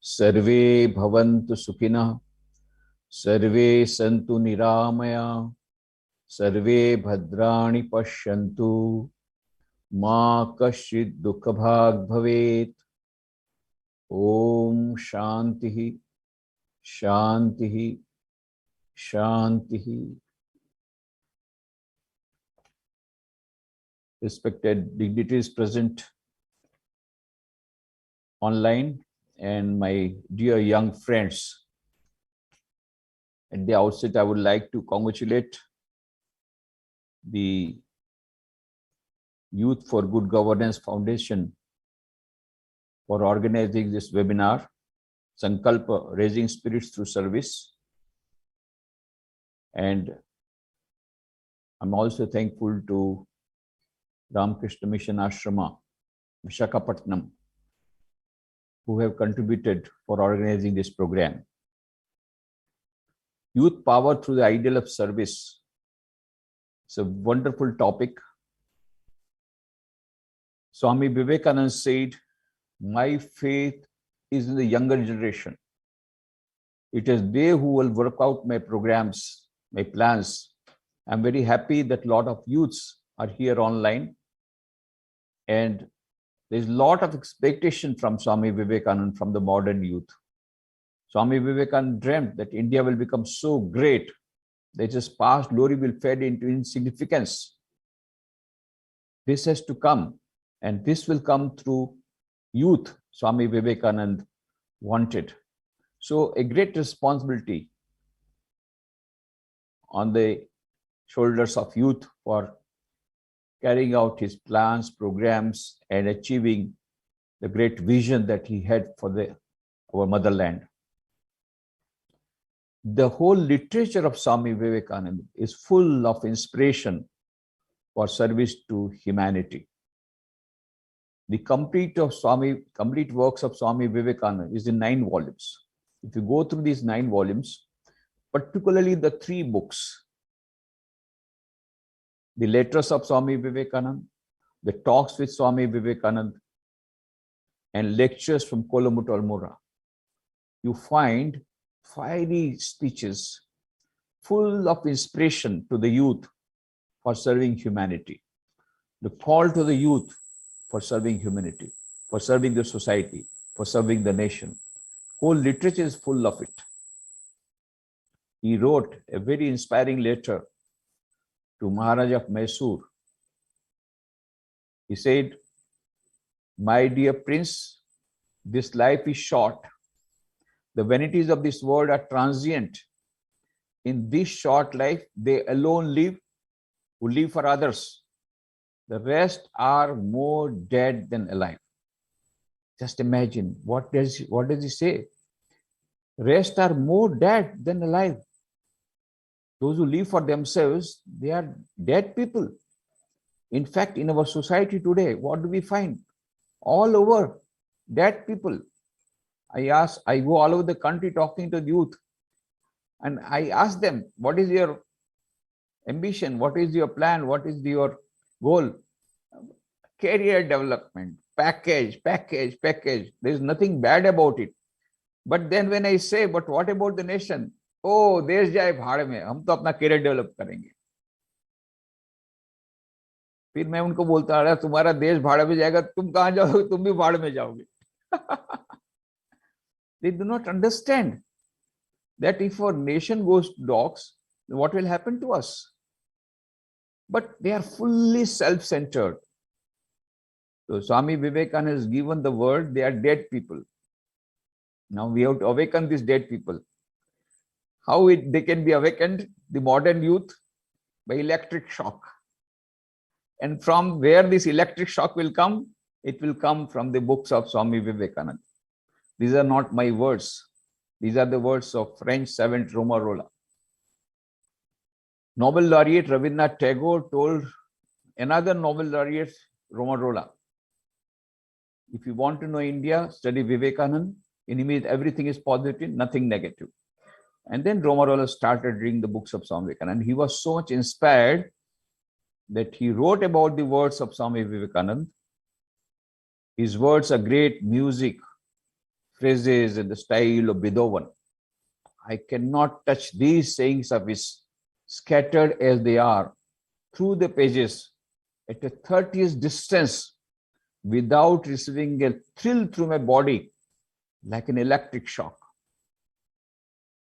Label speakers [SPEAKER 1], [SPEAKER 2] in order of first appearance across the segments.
[SPEAKER 1] सर्वे भवन्तु सुखिनः, सर्वे सन्तु निरामया, सर्वे भद्राणि पश्यन्तु, मा कश्चित् दुःखभाग् भवेत्। ओम शांतिः शांतिः शांतिः। Respected dignitaries present online and my dear young friends, at the outset I would like to congratulate the Youth for Good Governance Foundation for organizing this webinar, Sankalpa, Raising Spirits Through Service. And I'm also thankful to Ramakrishna Mission Ashrama, Vishakhapattanam, who have contributed for organizing this program. Youth power through the ideal of service. It's a wonderful topic. Swami Vivekananda said, "My faith is in the younger generation. It is they who will work out my programs, my plans." I'm very happy that a lot of youths are here online, and there's a lot of expectation from Swami Vivekananda from the modern youth. Swami Vivekananda dreamt that India will become so great that its past glory will fade into insignificance. This has to come, and this will come through youth. Swami Vivekananda wanted. So a great responsibility on the shoulders of youth for carrying out his plans, programs, and achieving the great vision that he had for our motherland. The whole literature of Swami Vivekananda is full of inspiration for service to humanity. The complete works of Swami Vivekananda is in 9 volumes. If you go through these 9 volumes, particularly the 3 books, the letters of Swami Vivekananda, the talks with Swami Vivekananda, and lectures from Kolomu to Almora, you find fiery speeches full of inspiration to the youth for serving humanity. The call to the youth for serving humanity, for serving the society, for serving the nation. Whole literature is full of it. He wrote a very inspiring letter to Maharaja of Mysore. He said, "My dear prince, this life is short. The vanities of this world are transient. In this short life, they alone live who live for others. The rest are more dead than alive." Just imagine, what does he say? Rest are more dead than alive. Those who live for themselves, they are dead people. In fact, in our society today, what do we find? All over, dead people. I go all over the country talking to the youth, and I ask them, what is your ambition? What is your plan? What is your goal? Career development, package. There is nothing bad about it. But then when I say, but what about the nation? Oh, देश जाए भाड़ में, हम तो अपना career develop करेंगे. फिर मैं उनको बोलता रहा, तुम्हारा देश भाड़ में जाएगा, तुम कहां जाओगे? तुम भी भाड़ में जाओगे. They do not understand that if our nation goes to dogs, what will happen to us? But they are fully self-centered. So Swami Vivekananda has given the word, they are dead people. Now we have to awaken these dead people. How they can be awakened? The modern youth, by electric shock. And from where this electric shock will come? It will come from the books of Swami Vivekananda. These are not my words. These are the words of French savant Romarola. Nobel laureate Rabindranath Tagore told another Nobel laureate, Romarola, if you want to know India, study Vivekananda. In him, everything is positive, nothing negative. And then Romarola started reading the books of Swami Vivekananda. He was so much inspired that he wrote about the words of Swami Vivekananda. His words are great music phrases in the style of Beethoven. I cannot touch these sayings of his, scattered as they are through the pages at a 30th distance, without receiving a thrill through my body like an electric shock.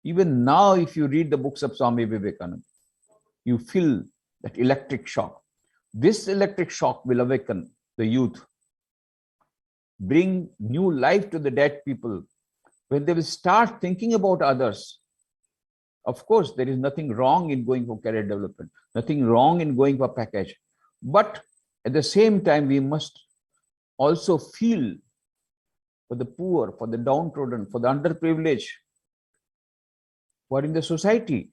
[SPEAKER 1] Even now, if you read the books of Swami Vivekananda, you feel that electric shock. This electric shock will awaken the youth, bring new life to the dead people, when they will start thinking about others. Of course, there is nothing wrong in going for career development, nothing wrong in going for package. But at the same time, we must also feel for the poor, for the downtrodden, for the underprivileged, who are in the society,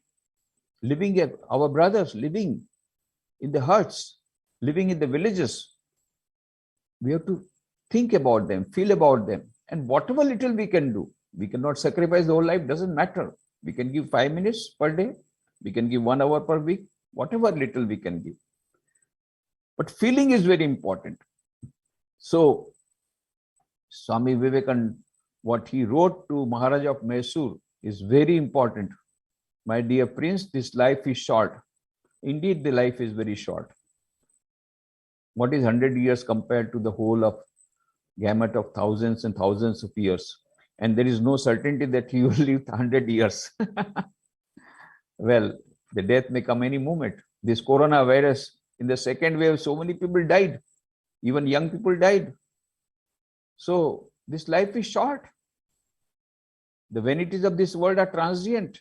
[SPEAKER 1] living, our brothers living in the huts, living in the villages. We have to think about them, feel about them, and whatever little we can do. We cannot sacrifice the whole life, doesn't matter. We can give 5 minutes per day, we can give 1 hour per week, whatever little we can give. But feeling is very important. So, Swami Vivekananda, what he wrote to Maharaja of Mysore is very important. My dear prince, this life is short. Indeed, the life is very short. What is 100 years compared to the whole of gamut of thousands and thousands of years? And there is no certainty that you will live 100 years. Well, the death may come any moment. This coronavirus, in the second wave, so many people died. Even young people died. So, this life is short. The vanities of this world are transient.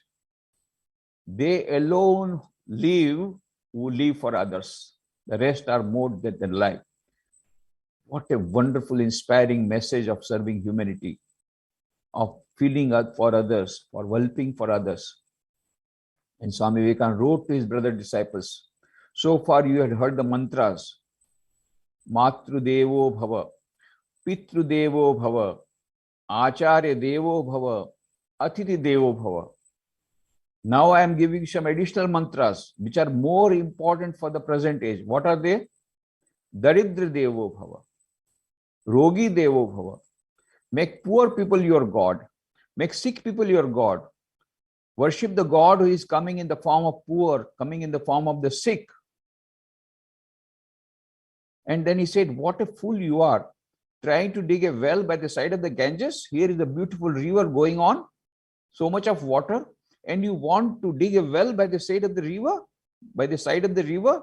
[SPEAKER 1] They alone live who live for others. The rest are more than life. What a wonderful, inspiring message of serving humanity, of feeling for others, for helping for others. And Swami Vivekananda wrote to his brother disciples, so far you had heard the mantras, Matru Devo Bhava, Pitru Devo Bhava, Acharya Devo Bhava, Atiti Devo Bhava. Now I am giving some additional mantras which are more important for the present age. What are they? Daridra Devo Bhava, Rogi Devo Bhava. Make poor people your God. Make sick people your God. Worship the God who is coming in the form of poor, coming in the form of the sick. And then he said, what a fool you are, trying to dig a well by the side of the Ganges. Here is a beautiful river going on, so much of water, and you want to dig a well by the side of the river? By the side of the river?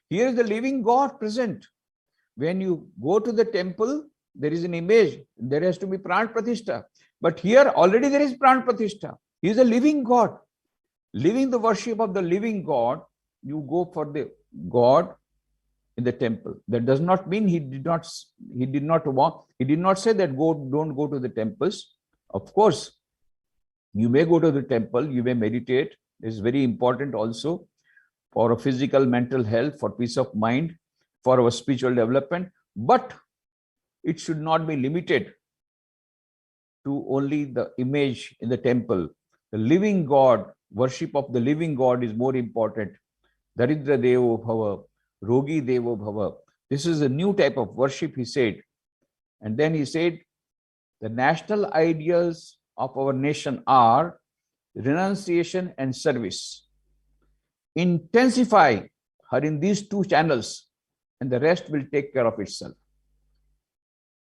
[SPEAKER 1] Here is the living God present. When you go to the temple, there is an image. There has to be Pran Pratishtha. But here already there is Pran Pratishtha. He is a living God. Living the worship of the living God, you go for the God in the temple. That does not mean he did not say that don't go to the temples. Of course, you may go to the temple, you may meditate. This is very important also for our physical, mental health, for peace of mind, for our spiritual development. But it should not be limited to only the image in the temple. The living God, worship of the living God is more important. Daridra Devo Bhava, Rogi Devo Bhava. This is a new type of worship, he said. And then he said, the national ideals of our nation are renunciation and service. Intensify her in these 2 channels, and the rest will take care of itself.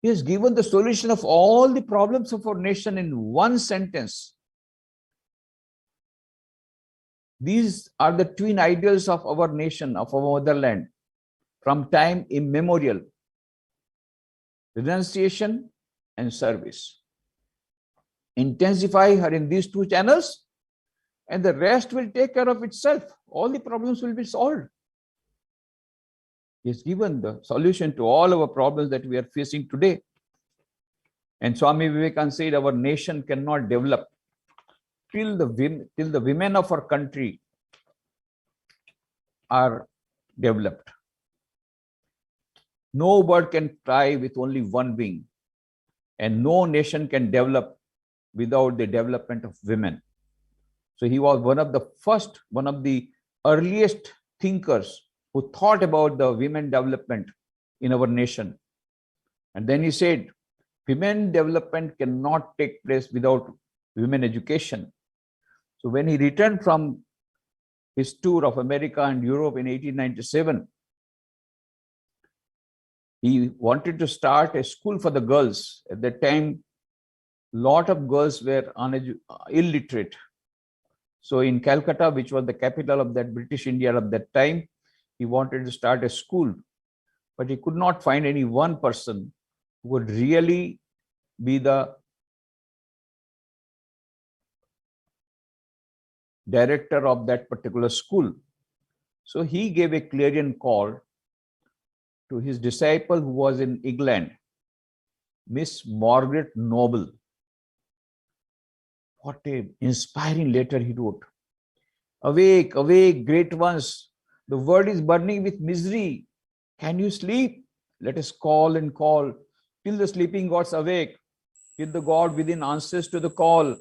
[SPEAKER 1] He has given the solution of all the problems of our nation in one sentence. These are the twin ideals of our nation, of our motherland, from time immemorial: renunciation and service. Intensify her in these 2 channels, and the rest will take care of itself. All the problems will be solved. He has given the solution to all our problems that we are facing today. And Swami Vivekananda said, our nation cannot develop till the women of our country are developed. No bird can fly with only one wing, and no nation can develop without the development of women. So he was one of the earliest thinkers who thought about the women development in our nation. And then he said, Women development cannot take place without women education. So when he returned from his tour of America and Europe in 1897, he wanted to start a school for the girls. At that time, a lot of girls were illiterate. So in Calcutta, which was the capital of that British India at that time, he wanted to start a school, but he could not find any one person who would really be the director of that particular school. So he gave a clarion call to his disciple who was in England, Miss Margaret Noble. What an inspiring letter he wrote. Awake, awake, great ones. The world is burning with misery. Can you sleep? Let us call and call till the sleeping gods awake, till the God within answers to the call.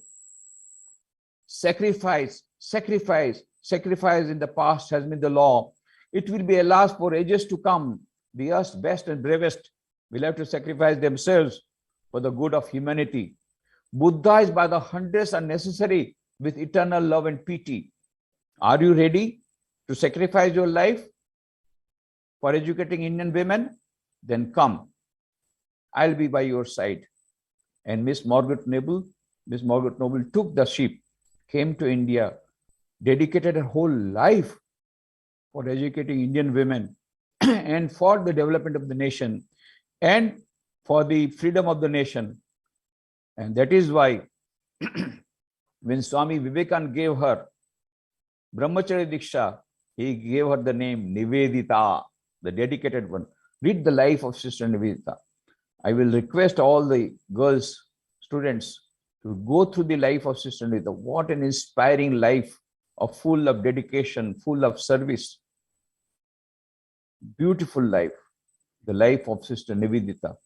[SPEAKER 1] Sacrifice, sacrifice, sacrifice in the past has been the law. It will be alas for ages to come. The earth's best and bravest will have to sacrifice themselves for the good of humanity. Buddha is by the hundreds unnecessary with eternal love and pity. Are you ready to sacrifice your life for educating Indian women? Then come. I'll be by your side. And Miss Margaret Noble took the ship, came to India, dedicated her whole life for educating Indian women and for the development of the nation and for the freedom of the nation. And that is why when Swami Vivekananda gave her Brahmacharya Diksha, he gave her the name Nivedita, the dedicated one. Read the life of Sister Nivedita. I will request all the girls, students, to go through the life of Sister Nivedita. What an inspiring life, full of dedication, full of service. Beautiful life, the life of Sister Nivedita.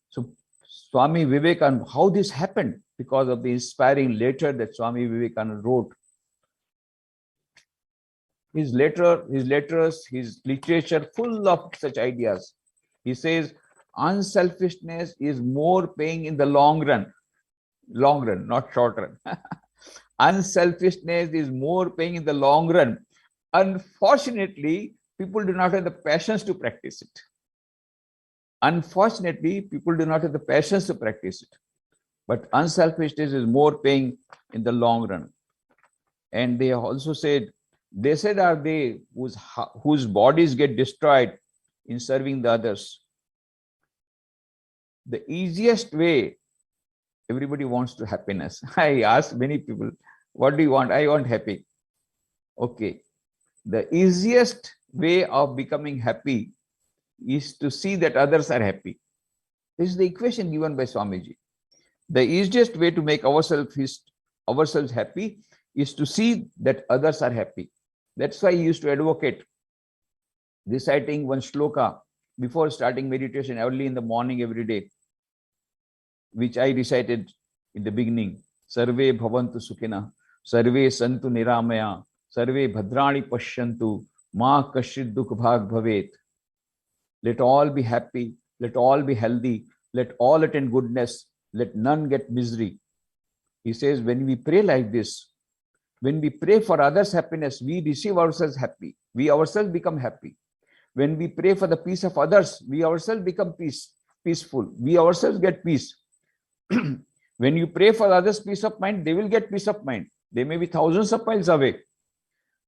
[SPEAKER 1] So Swami Vivekananda, how this happened? Because of the inspiring letter that Swami Vivekananda wrote. His letters, his literature, full of such ideas. He says, unselfishness is more paying in the long run, not short run. Unselfishness is more paying in the long run. Unfortunately, people do not have the passions to practice it. But unselfishness is more paying in the long run. And they also said, blessed are they whose bodies get destroyed in serving the others. The easiest way, everybody wants to happiness. I ask many people, what do you want? I want happy. Okay. The easiest way of becoming happy is to see that others are happy. This is the equation given by Swamiji. The easiest way to make ourselves happy is to see that others are happy. That's why he used to advocate reciting one shloka before starting meditation early in the morning every day, which I recited in the beginning. Sarve bhavantu sukhina, sarve santu niramaya, sarve bhadrani pashyantu, ma kashid dukh bhag bhavet. Let all be happy, let all be healthy, let all attain goodness, let none get misery. He says, when we pray like this, when we pray for others' happiness, we receive ourselves happy. We ourselves become happy. When we pray for the peace of others, we ourselves become peaceful. We ourselves get peace. When you pray for others' peace of mind, they will get peace of mind. They may be thousands of miles away.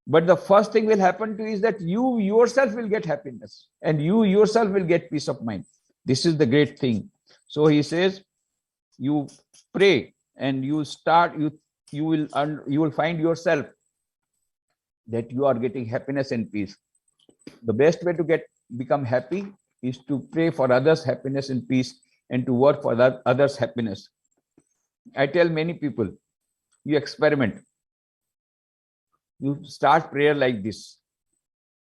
[SPEAKER 1] But the first thing will happen to you is that you yourself will get happiness and you yourself will get peace of mind. This is the great thing. So he says, you pray and you will find yourself that you are getting happiness and peace. The best way to become happy is to pray for others' happiness and peace and to work for others' happiness. I tell many people, you experiment. You start prayer like this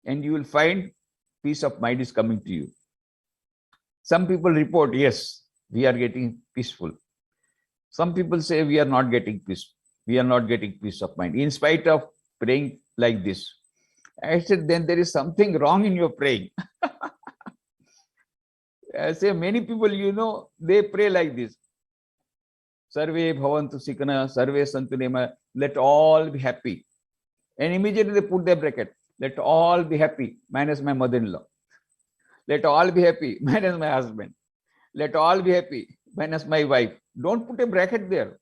[SPEAKER 1] and you will find peace of mind is coming to you. Some people report, yes, we are getting peaceful. Some people say we are not getting peace. We are not getting peace of mind in spite of praying like this. I said, then there is something wrong in your praying. I say many people, they pray like this. Sarve bhavantu sikana, sarve santu nema, let all be happy. And immediately they put their bracket. Let all be happy, minus my mother-in-law. Let all be happy, minus my husband. Let all be happy, minus my wife. Don't put a bracket there.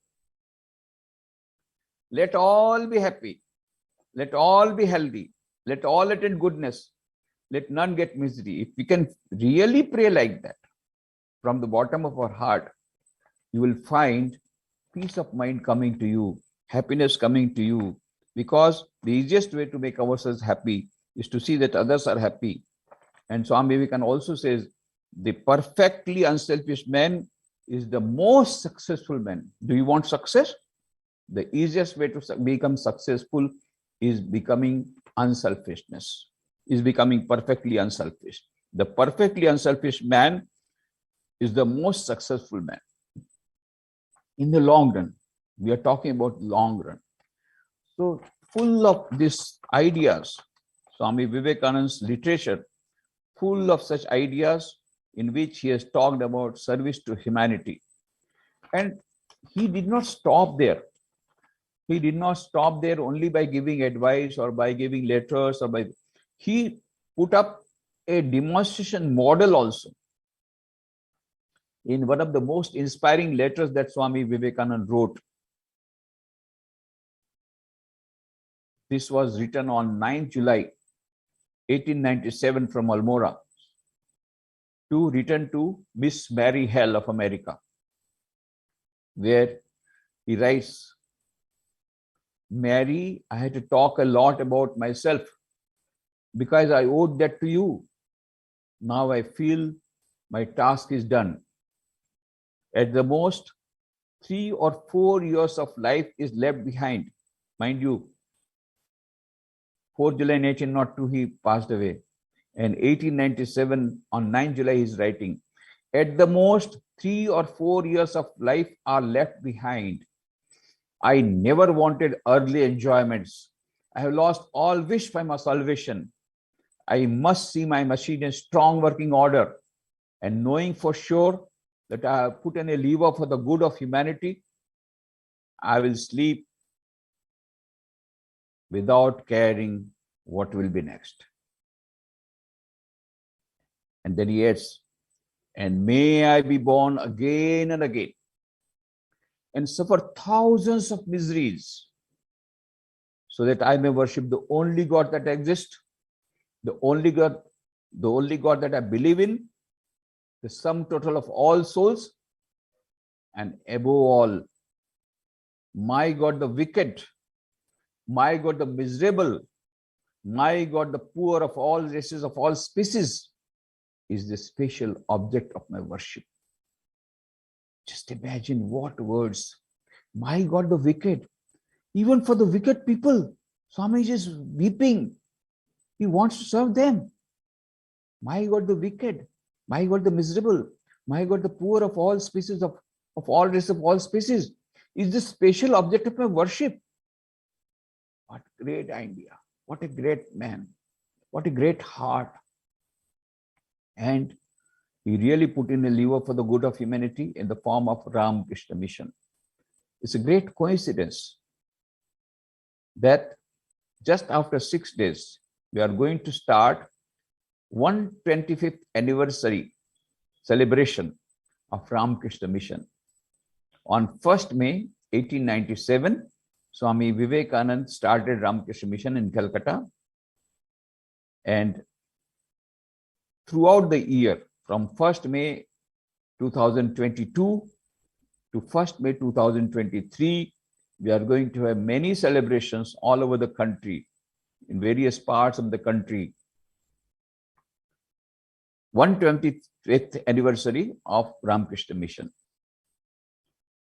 [SPEAKER 1] Let all be happy. Let all be healthy. Let all attain goodness. Let none get misery. If we can really pray like that, from the bottom of our heart, you will find peace of mind coming to you, happiness coming to you, because the easiest way to make ourselves happy is to see that others are happy. And Swami Vivekananda also says, the perfectly unselfish man is the most successful man. Do you want success? The easiest way to become successful is becoming unselfishness, is becoming perfectly unselfish. The perfectly unselfish man is the most successful man. In the long run, we are talking about long run. So full of these ideas, Swami Vivekananda's literature, full of such ideas in which he has talked about service to humanity. And he did not stop there. He did not stop there only by giving advice or by giving letters or by, he put up a demonstration model also. In one of the most inspiring letters that Swami Vivekananda wrote, this was written on 9th July 1897 from Almora, written to Miss Mary Hell of America, where he writes, Mary, I had to talk a lot about myself because I owed that to you. Now I feel my task is done. At the most, 3 or 4 years of life is left behind. Mind you, 4th July 1802, he passed away. And 1897, on 9th July, he is writing, at the most, 3 or 4 years of life are left behind. I never wanted earthly enjoyments. I have lost all wish for my salvation. I must see my machine in strong working order, and knowing for sure that I have put in a lever for the good of humanity, I will sleep without caring what will be next. And then he adds, and may I be born again and again and suffer thousands of miseries so that I may worship the only God that exists, the only God that I believe in, the sum total of all souls, and above all, my God the wicked, my God the miserable, my God the poor of all races, of all species, is the special object of my worship. Just imagine what words. My God the wicked. Even for the wicked people, Swami is weeping. He wants to serve them. My God the wicked, my God the miserable, my God the poor of all species, of all races, of all species, is the special object of my worship. What great idea. What a great man. What a great heart. And he really put in a lever for the good of humanity in the form of Ramakrishna mission. It's a great coincidence that just after 6 days, we are going to start 125th anniversary celebration of Ramakrishna mission. On 1st May 1897, Swami Vivekananda started Ramakrishna mission in Calcutta. And throughout the year, from 1st May 2022 to 1st May 2023, we are going to have many celebrations all over the country, in various parts of the country. 125th anniversary of Ramakrishna mission.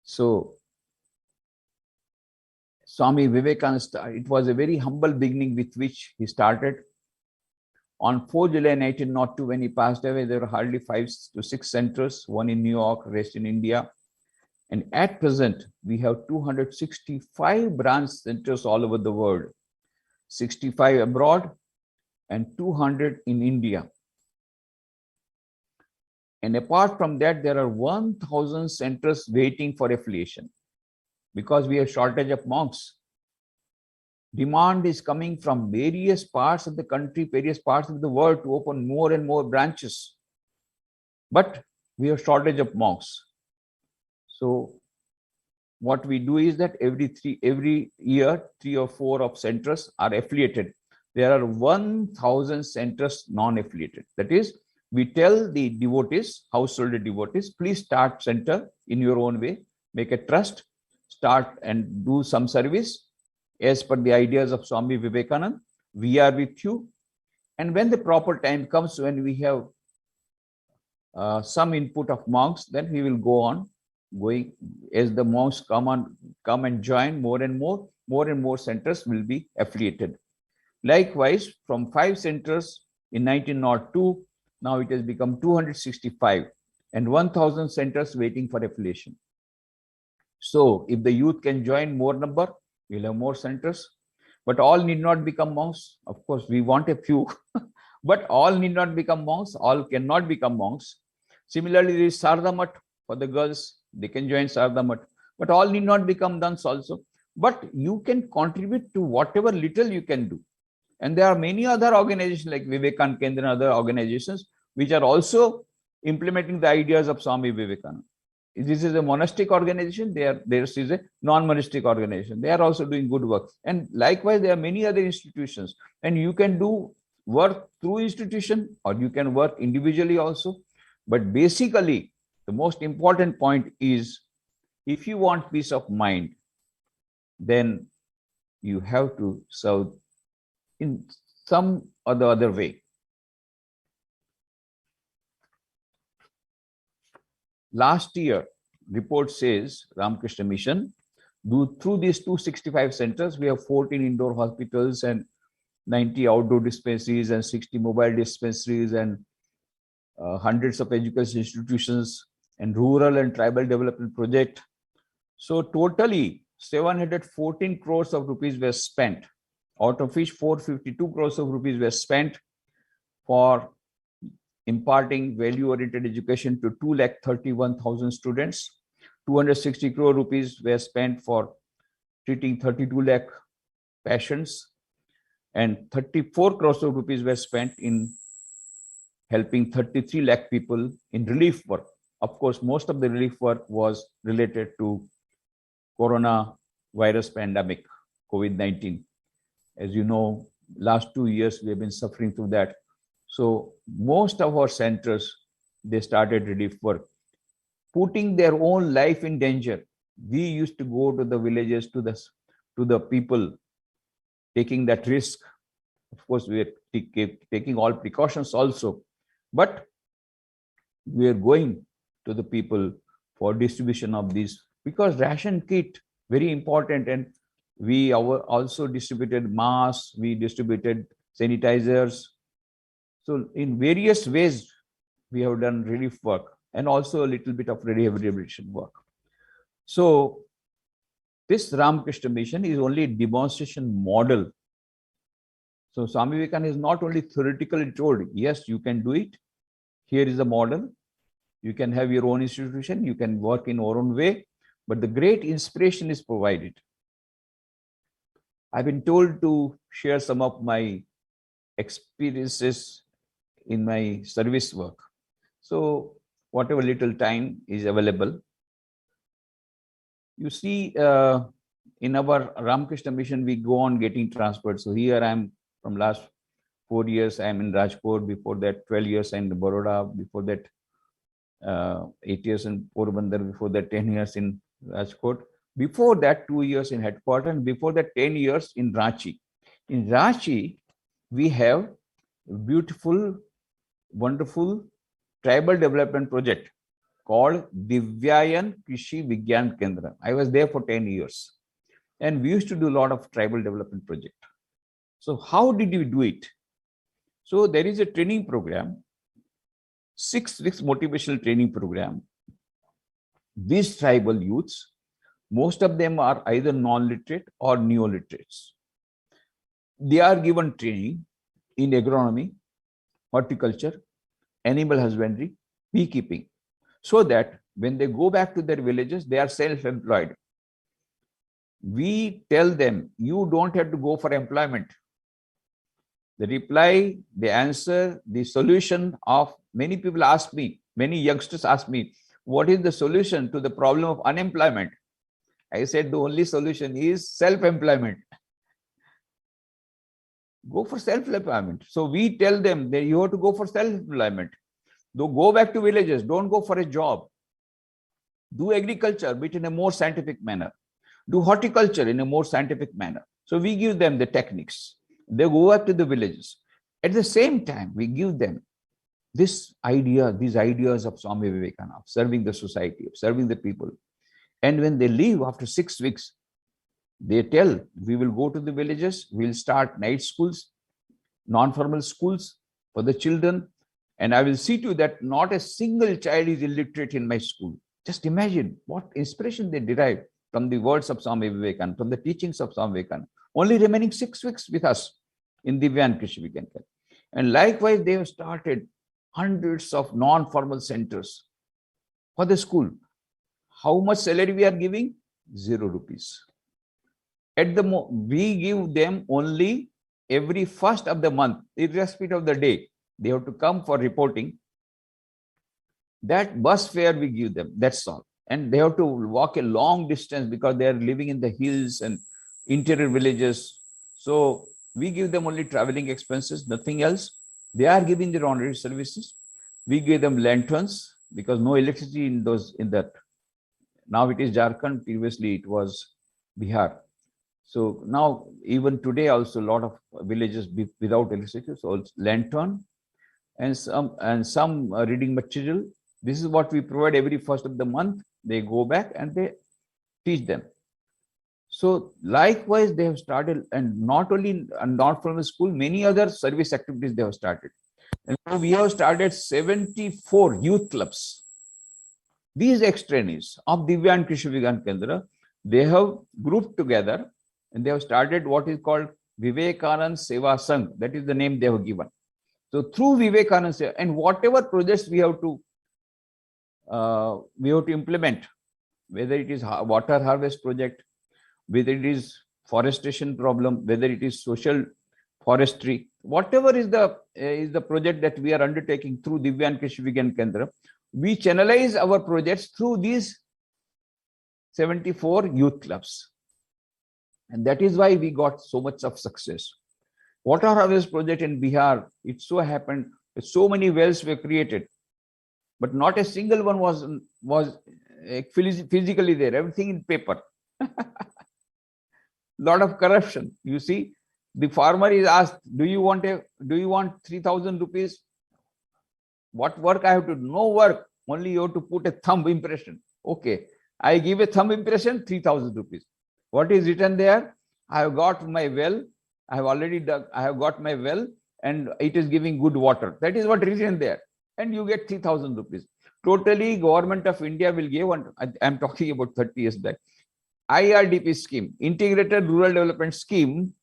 [SPEAKER 1] So, Swami Vivekananda, it was a very humble beginning with which he started. On 4th July 1902, when he passed away, there were hardly 5 to 6 centers, one in New York, rest in India. And at present, we have 265 branch centers all over the world, 65 abroad and 200 in India. And apart from that, there are 1,000 centers waiting for affiliation because we have shortage of monks. Demand is coming from various parts of the country, various parts of the world to open more and more branches. But we have shortage of monks. So what we do is that every year, 3 or 4 of centers are affiliated. There are 1,000 centers non-affiliated. That is, we tell the devotees, household devotees, please start center in your own way, make a trust, start and do some service as per the ideas of Swami Vivekananda. We are with you. And when the proper time comes, when we have some input of monks, then we will go on going. As the monks come and join, more and more centers will be affiliated. Likewise, from 5 centers in 1902, now it has become 265 and 1,000 centers waiting for affiliation. So if the youth can join more number, we'll have more centers. But all need not become monks. Of course, we want a few, but all need not become monks. All cannot become monks. Similarly, there is Sardhamat for the girls. They can join Sardhamat, but all need not become nuns also. But you can contribute to whatever little you can do. And there are many other organizations like Vivekananda Kendra and other organizations which are also implementing the ideas of Swami Vivekananda. This is a monastic organization. There is a non-monastic organization. They are also doing good work. And likewise, there are many other institutions. And you can do work through institution or you can work individually also. But basically, the most important point is if you want peace of mind, then you have to serve in some or the other way. Last year, report says Ramakrishna Mission, through these 265 centers, we have 14 indoor hospitals and 90 outdoor dispensaries and 60 mobile dispensaries and hundreds of education institutions and rural and tribal development project. So totally 714 crores of rupees were spent, out of which 452 crores of rupees were spent for imparting value-oriented education to 231,000 students. 260 crore rupees were spent for treating 32 lakh patients, and 34 crores of rupees were spent in helping 33 lakh people in relief work. Of course, most of the relief work was related to corona virus pandemic, COVID-19. As you know, last 2 years we have been suffering through that. So most of our centers, they started relief work, putting their own life in danger. We used to go to the villages, to the people, taking that risk. Of course, we are taking all precautions also, but we are going to the people for distribution of these, because ration kit, very important, and we also distributed masks, we distributed sanitizers. So in various ways, we have done relief work and also a little bit of rehabilitation work. So this Ramakrishna Mission is only a demonstration model. So Swami Vivekananda is not only theoretically told, yes, you can do it. Here is a model. You can have your own institution. You can work in your own way. But the great inspiration is provided. I've been told to share some of my experiences in my service work. So whatever little time is available. You see, in our Ramakrishna Mission, we go on getting transferred. So here I'm from last 4 years, I'm in Rajkot. Before that, 12 years I'm in Baroda. Before that, 8 years in Porbandar. Before that, 10 years in Rajkot. Before that, 2 years in headquarters. And before that, 10 years in Ranchi. In Ranchi, we have a beautiful, wonderful tribal development project called Divyayan Krishi Vigyan Kendra. I was there for 10 years. And we used to do a lot of tribal development project. So how did we do it? So there is a training program, 6 weeks motivational training program. These tribal youths, most of them are either non-literate or neo-literates. They are given training in agronomy, horticulture, animal husbandry, beekeeping, so that when they go back to their villages, they are self-employed. We tell them, you don't have to go for employment. The reply, the answer, the solution of many people ask me, many youngsters ask me, what is the solution to the problem of unemployment? I said, the only solution is self-employment. Go for self-employment. So we tell them that you have to go for self-employment. Go back to villages. Don't go for a job. Do agriculture, but in a more scientific manner. Do horticulture in a more scientific manner. So we give them the techniques. They go back to the villages. At the same time, we give them these ideas of Swami Vivekananda, of serving the society, of serving the people. And when they leave after 6 weeks, they tell, we will go to the villages, we'll start night schools, non-formal schools for the children, and I will see to that not a single child is illiterate in my school. Just imagine what inspiration they derive from the words of Swami Vivekananda, from the teachings of Swami Vivekananda, only remaining 6 weeks with us in Divyan Krishi Vigyan. And likewise, they have started hundreds of non-formal centers for the school. How much salary we are giving? 0 rupees. We give them only every first of the month, irrespective of the day. They have to come for reporting. That bus fare we give them, that's all. And they have to walk a long distance because they are living in the hills and interior villages. So we give them only traveling expenses, nothing else. They are giving their honorary services. We give them lanterns because no electricity in that. Now it is Jharkhand, previously it was Bihar. So now, even today also, a lot of villages without electricity, so lantern and some reading material. This is what we provide every first of the month. They go back and they teach them. So likewise, they have started, and not only not from the school, many other service activities they have started. And so we have started 74 youth clubs. These ex-trainees of Divyan Krishi Vigyan Kendra, they have grouped together and they have started what is called Vivekananda Seva Sangh. That is the name they have given. So through Vivekananda Seva, and whatever projects we have to implement, whether it is water harvest project, whether it is forestation problem, whether it is social forestry, whatever is the project that we are undertaking through Divyan Krishi Vigyan Kendra, we channelize our projects through these 74 youth clubs. And that is why we got so much of success. Water harvest project in Bihar, it so happened, so many wells were created, but not a single one was physically there, everything in paper. Lot of corruption. You see, the farmer is asked, do you want 3,000 rupees? What work I have to do? No work. Only you have to put a thumb impression. Okay. I give a thumb impression, 3,000 rupees. What is written there? I have got my well. I have already dug. I have got my well and it is giving good water. That is what is written there. And you get 3,000 rupees. Totally, Government of India will give one. I am talking about 30 years back. IRDP scheme, Integrated Rural Development Scheme.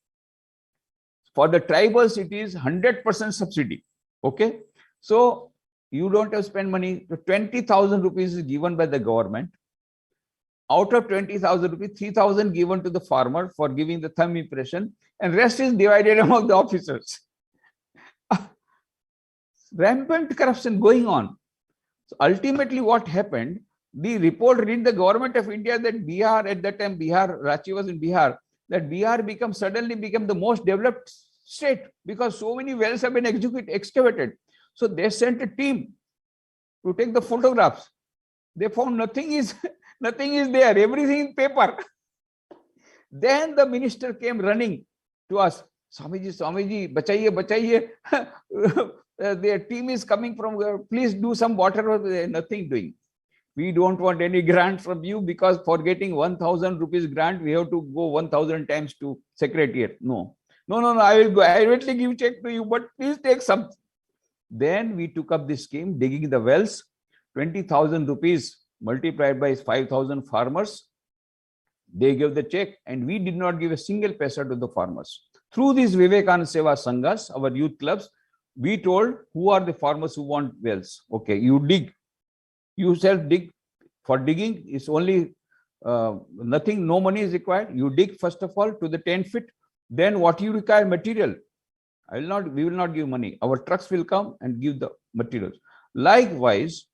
[SPEAKER 1] For the tribals, it is 100% subsidy. Okay. So you don't have to spend money. 20,000 rupees is given by the government. Out of 20,000 rupees, 3,000 given to the farmer for giving the thumb impression, and rest is divided among the officers. Rampant corruption going on. So ultimately, what happened? The report read the Government of India that Bihar, at that time, Ranchi was in Bihar, that Bihar suddenly became the most developed state because so many wells have been excavated. So they sent a team to take the photographs. They found nothing is there, everything in paper. Then the minister came running to us. Swamiji, bachaiye. Their team is coming from, please do some water. Nothing doing. We don't want any grant from you because for getting 1,000 rupees grant, we have to go 1,000 times to secretariat. No, I will go. I will give check to you, but please take some. Then we took up this scheme, digging the wells, 20,000 rupees multiplied by 5,000 farmers. They gave the check and we did not give a single paisa to the farmers. Through these Vivekananda Seva Sanghas, our youth clubs, we told who are the farmers who want wells. Okay, you dig You dig. For digging, it's only nothing, no money is required. You dig first of all to the 10 feet. Then what you require, material. We will not give money. Our trucks will come and give the materials. Likewise,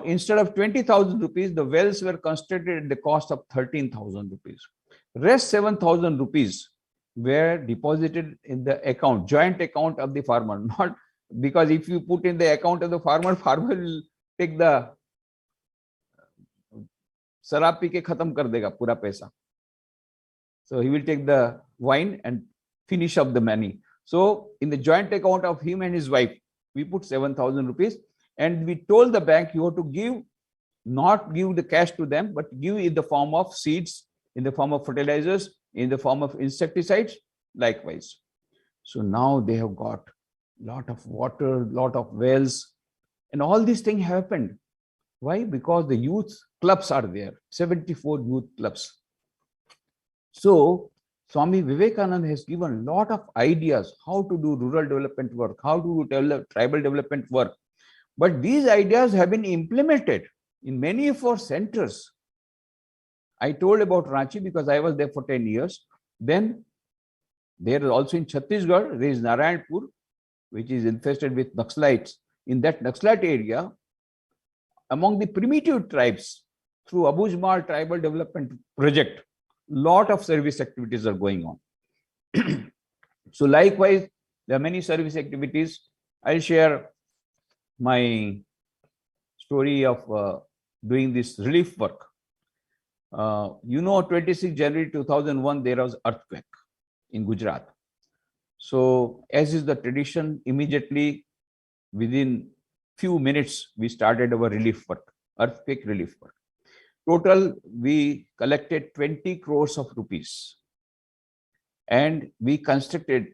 [SPEAKER 1] instead of 20,000 rupees, the wells were constructed at the cost of 13,000 rupees. Rest 7,000 rupees were deposited in the account, joint account of the farmer. Not because if you put in the account of the farmer, farmer will take the शराब P के खत्म कर देगा पूरा पैसा. So he will take the wine and finish up the money. So in the joint account of him and his wife, we put 7,000 rupees, and we told the bank, you have to give, not give the cash to them, but give in the form of seeds, in the form of fertilizers, in the form of insecticides, likewise. So now they have got lot of water, lot of wells, and all these things happened. Why? Because the youth clubs are there, 74 youth clubs. So Swami Vivekananda has given a lot of ideas how to do rural development work, how to do tribal development work. But these ideas have been implemented in many of our centers. I told about Ranchi because I was there for 10 years. Then there is also in Chhattisgarh, there is Narayanpur, which is infested with Naxalites. In that Naxalite area, among the primitive tribes, through Abujmal Tribal Development Project, lot of service activities are going on. So likewise, there are many service activities. I'll share my story of doing this relief work. 26 January 2001, there was earthquake in Gujarat. So as is the tradition, immediately within few minutes, we started our relief work, earthquake relief work. Total, we collected 20 crores of rupees, and we constructed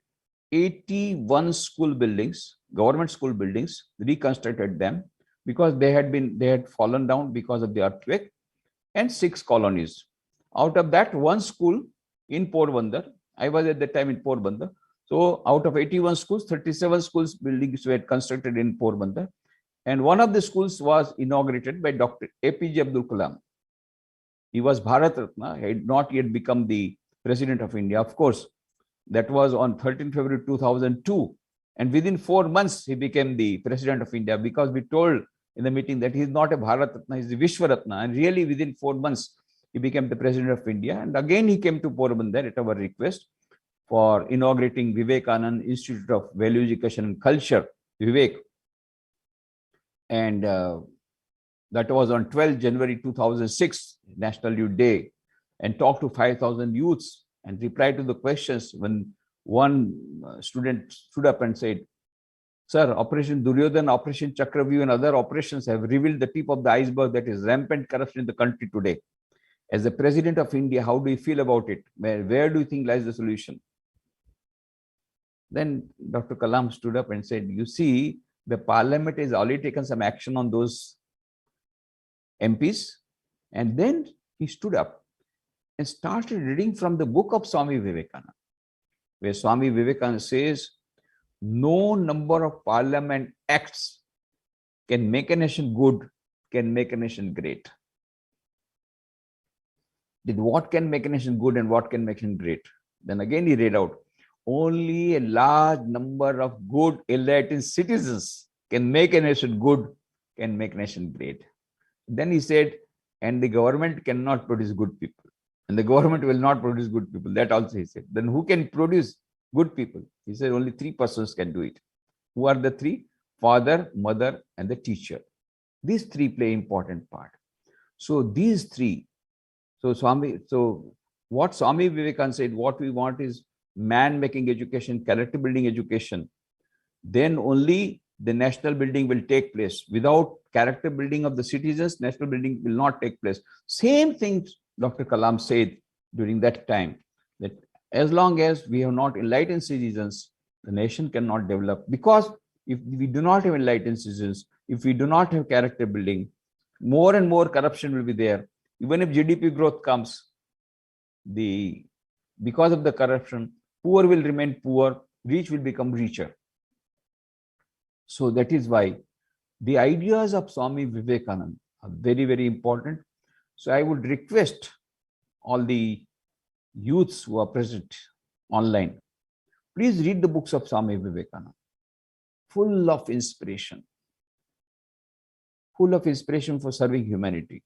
[SPEAKER 1] 81 school buildings, government school buildings, reconstructed them because they had fallen down because of the earthquake, and 6 colonies. Out of that, one school in Porbandar, I was at that time in Porbandar. So out of 81 schools, 37 schools buildings were constructed in Porbandar. And one of the schools was inaugurated by Dr. APJ Abdul Kalam. He was Bharat Ratna, he had not yet become the President of India. Of course, that was on 13 February 2002. And within 4 months, he became the President of India because we told in the meeting that he is not a Bharat Ratna, he is the Vishwa Ratna. And really within 4 months, he became the President of India. And again, he came to Porbandar at our request for inaugurating Vivekananda Institute of Value Education and Culture, Vivek. And that was on 12 January 2006, National Youth Day, and talked to 5,000 youths and replied to the questions when one student stood up and said, "Sir, Operation Duryodhan, Operation Chakravyuh and other operations have revealed the tip of the iceberg that is rampant corruption in the country today. As the President of India, how do you feel about it? Where do you think lies the solution?" Then Dr. Kalam stood up and said, "You see, the parliament has already taken some action on those MPs." And then he stood up and started reading from the book of Swami Vivekananda, where Swami Vivekananda says, no number of parliament acts can make a nation good, can make a nation great. Then what can make a nation good and what can make a nation great? Then again he read out, only a large number of good enlightened citizens can make a nation good, can make a nation great. Then he said, and the government cannot produce good people. And the government will not produce good people. That also he said. Then who can produce good people? He said only 3 persons can do it. Who are the 3? Father, mother, and the teacher. These 3 play important part. So these 3. So what Swami Vivekananda said, what we want is man-making education, character building education. Then only the national building will take place. Without character building of the citizens, national building will not take place. Same thing Dr. Kalam said during that time, that as long as we have not enlightened citizens, the nation cannot develop. Because if we do not have enlightened citizens, if we do not have character building, more and more corruption will be there. Even if GDP growth comes, because of the corruption, poor will remain poor, rich will become richer. So that is why the ideas of Swami Vivekananda Very, very important. So I would request all the youths who are present online, please read the books of Swami Vivekananda, full of inspiration for serving humanity.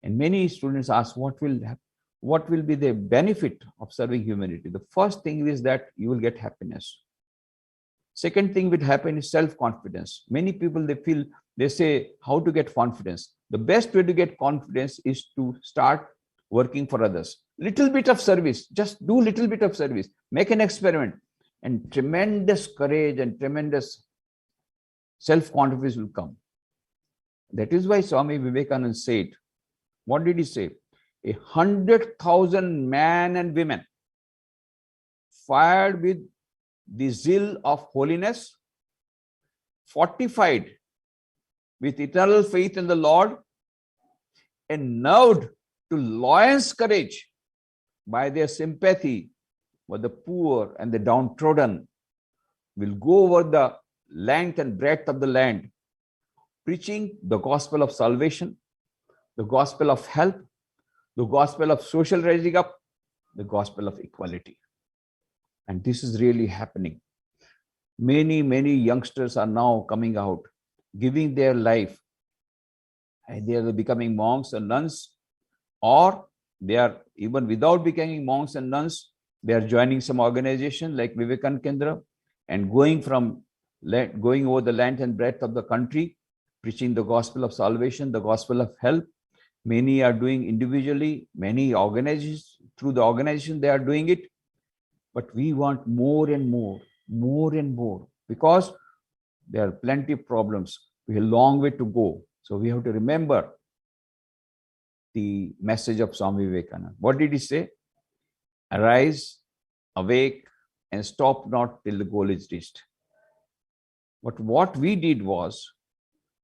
[SPEAKER 1] And many students ask, what will be the benefit of serving humanity? The first thing is that you will get happiness. Second thing will happen is self-confidence. Many people, they say, how to get confidence? The best way to get confidence is to start working for others. Little bit of service, just do little bit of service, make an experiment, and tremendous courage and tremendous self-confidence will come. That is why Swami Vivekananda said, what did he say? 100,000 men and women fired with the zeal of holiness, fortified with eternal faith in the Lord, and nerved to lion's courage by their sympathy for the poor and the downtrodden, will go over the length and breadth of the land, preaching the gospel of salvation, the gospel of help, the gospel of social rising up, the gospel of equality. And this is really happening. Many, many youngsters are now coming out, giving their life. And they are becoming monks and nuns, or they are, even without becoming monks and nuns, they are joining some organization like Vivekananda Kendra and going over the length and breadth of the country, preaching the gospel of salvation, the gospel of help. Many are doing individually, many organizations, through the organization they are doing it. But we want more and more, because there are plenty of problems. We have a long way to go. So we have to remember the message of Swami Vivekananda. What did he say? Arise, awake, and stop not till the goal is reached. But what we did was,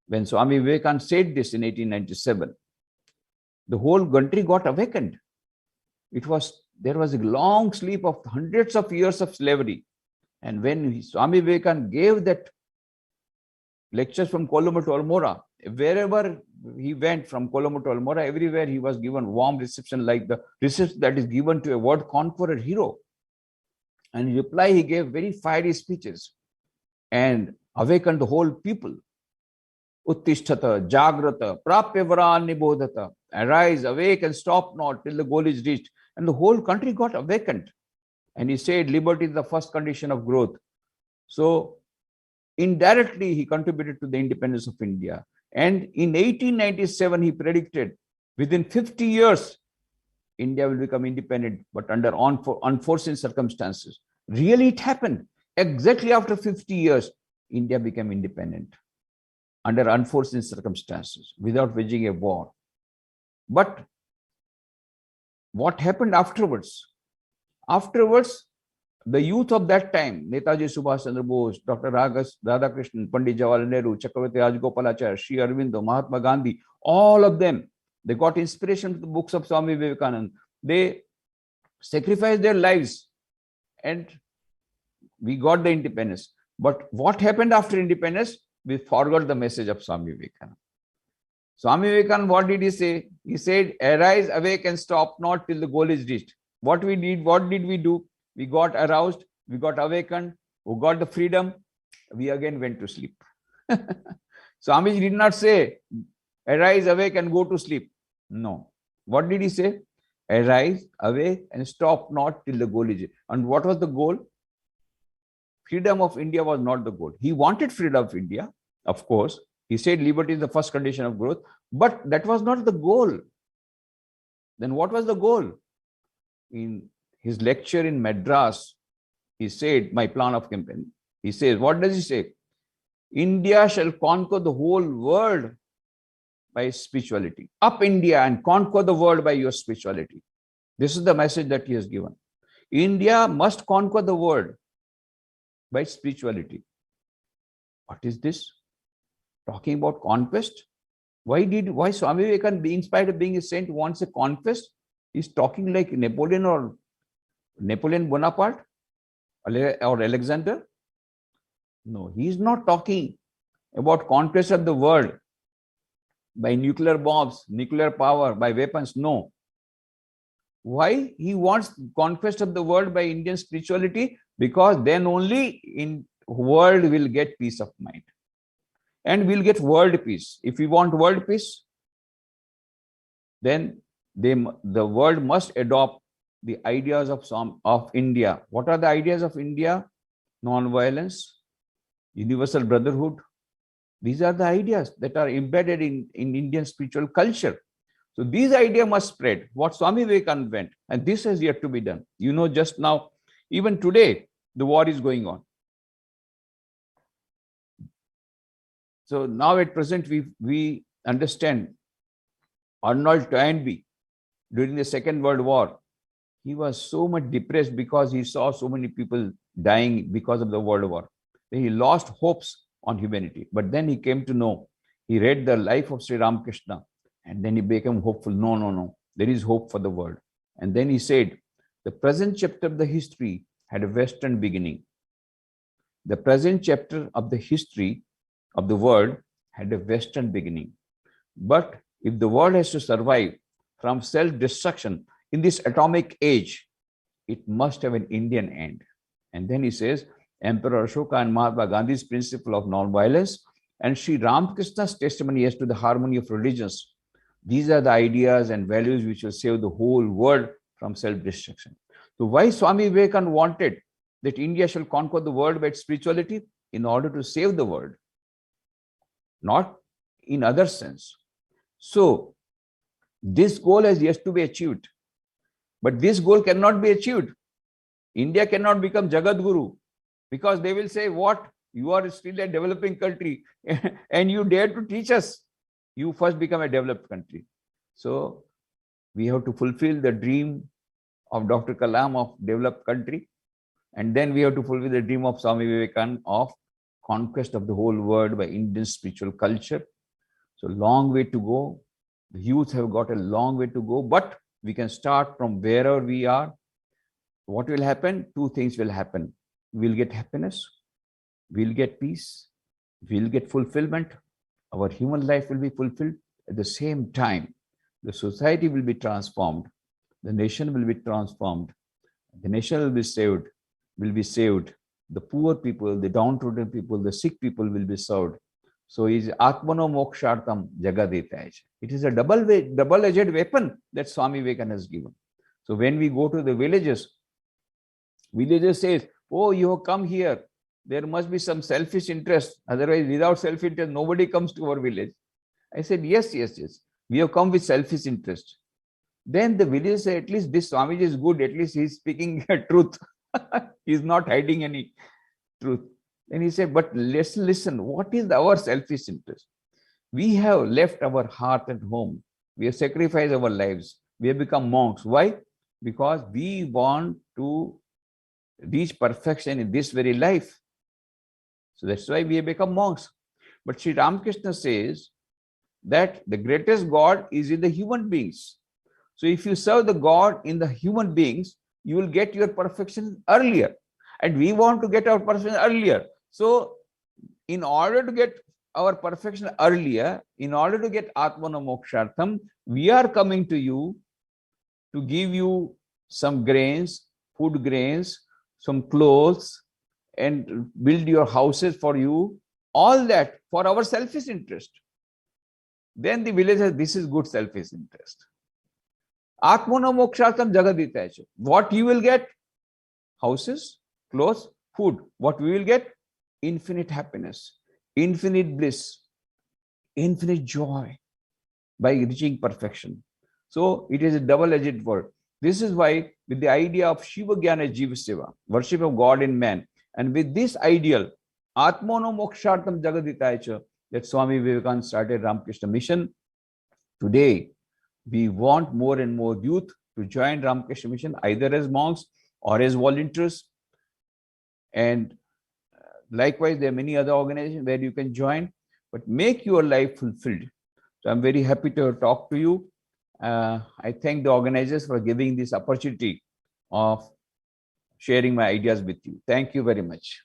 [SPEAKER 1] when Swami Vivekananda said this in 1897, the whole country got awakened. There was a long sleep of hundreds of years of slavery. And when Swami Vivekananda gave that lectures from Colombo to Almora, wherever he went from Colombo to Almora, everywhere he was given warm reception, like the reception that is given to a world conqueror hero. And in reply, he gave very fiery speeches and awakened the whole people. Uttishtata, Jagrata, Prapya Varan Nibodhata. Arise, awake, and stop not till the goal is reached. And the whole country got awakened. And he said, liberty is the first condition of growth. So indirectly, he contributed to the independence of India. And in 1897, he predicted within 50 years, India will become independent, but under unforeseen circumstances. Really, it happened. Exactly after 50 years, India became independent under unforeseen circumstances, without waging a war. But what happened afterwards? Afterwards, the youth of that time, Netaji Subhash Chandra Bose, Dr. Radhakrishnan, Pandit Jawaharlal Nehru, Chakravarti Rajagopalachari, Sri Aurobindo, Mahatma Gandhi, all of them, they got inspiration from the books of Swami Vivekananda. They sacrificed their lives and we got the independence. But what happened after independence? We forgot the message of Swami Vivekananda. Swami Vivekananda, what did he say? He said, arise, awake, and stop not till the goal is reached. What did we do? We got aroused, we got awakened, we got the freedom, we again went to sleep. Swamiji did not say, arise, awake, and go to sleep. No. What did he say? Arise, awake, and stop not till the goal is reached. And what was the goal? Freedom of India was not the goal. He wanted freedom of India, of course. He said liberty is the first condition of growth, but that was not the goal. Then what was the goal? In his lecture in Madras, he said, my plan of campaign, he says, what does he say? India shall conquer the whole world by spirituality. Up India and conquer the world by your spirituality. This is the message that he has given. India must conquer the world by spirituality. What is this? Talking about conquest? Why Swami Vivekananda, being inspired of being a saint, wants a conquest? He's talking like Napoleon Bonaparte or Alexander. No, he's not talking about conquest of the world. by nuclear bombs, nuclear power, by weapons. No. Why? He wants conquest of the world by Indian spirituality, because then only in world will get peace of mind. And we'll get world peace. If we want world peace, then the world must adopt the ideas of India. What are the ideas of India? Non-violence, universal brotherhood. These are the ideas that are embedded in Indian spiritual culture. So these ideas must spread. What Swami Vivekananda went, and this has yet to be done. You know, just now, even today, the war is going on. So now at present, we understand Arnold Toynbee, during the Second World War, he was so much depressed because he saw so many people dying because of the World War. He lost hopes on humanity. But then he came to know, he read the life of Sri Ramakrishna, and then he became hopeful. No. There is hope for the world. And then he said, the present chapter of the history had a Western beginning. The present chapter of the history of the world had a Western beginning. But if the world has to survive from self-destruction in this atomic age, it must have an Indian end. And then he says, Emperor Ashoka and Mahatma Gandhi's principle of non-violence and Sri Ramakrishna's testimony as to the harmony of religions. These are the ideas and values which will save the whole world from self-destruction. So why Swami Vivekananda wanted that India shall conquer the world by its spirituality? In order to save the world, not in other sense. So this goal has yet to be achieved. But this goal cannot be achieved. India cannot become Jagat Guru, because they will say, what? You are still a developing country and you dare to teach us. You first become a developed country. So we have to fulfill the dream of Dr. Kalam of developed country. And then we have to fulfill the dream of Swami Vivekananda of conquest of the whole world by Indian spiritual culture. So long way to go. The youth have got a long way to go, but we can start from wherever we are. What will happen? Two things will happen. We'll get happiness, we'll get peace, we'll get fulfillment. Our human life will be fulfilled. At the same time, the society will be transformed. The nation will be transformed. The nation will be saved. The poor people, the downtrodden people, the sick people will be served. So is Atmano Mokshartam Jagadetaya. It is a double-edged weapon that Swami Vivekananda has given. So when we go to the villages says, oh, you have come here. There must be some selfish interest. Otherwise, without self-interest, nobody comes to our village. I said, yes. We have come with selfish interest. Then the villagers say, at least this Swamiji is good. At least he is speaking truth. He is not hiding any truth. Then he said, but listen, what is our selfish interest? We have left our heart at home. We have sacrificed our lives. We have become monks. Why? Because we want to reach perfection in this very life. So that's why we have become monks. But Sri Ramakrishna says that the greatest God is in the human beings. So if you serve the God in the human beings, you will get your perfection earlier. And we want to get our perfection earlier. So in order to get our perfection earlier, in order to get Atmana Mokshartham, we are coming to you to give you some grains, food grains, some clothes, and build your houses for you, all that for our selfish interest. Then the village says, this is good selfish interest. Atmana Mokshartham Jagaditaya. What you will get? Houses, clothes, food. What we will get? Infinite happiness, infinite bliss, infinite joy by reaching perfection. So it is a double-edged word. This is why with the idea of Shiva Jnana Jiva Seva, worship of God in man, and with this ideal, Atmano Mokshartham Jagaditaya, that Swami Vivekananda started Ramakrishna Mission. Today, we want more and more youth to join Ramakrishna Mission, either as monks or as volunteers. And likewise, there are many other organizations where you can join, but make your life fulfilled. So I'm very happy to talk to you. I thank the organizers for giving this opportunity of sharing my ideas with you. Thank you very much.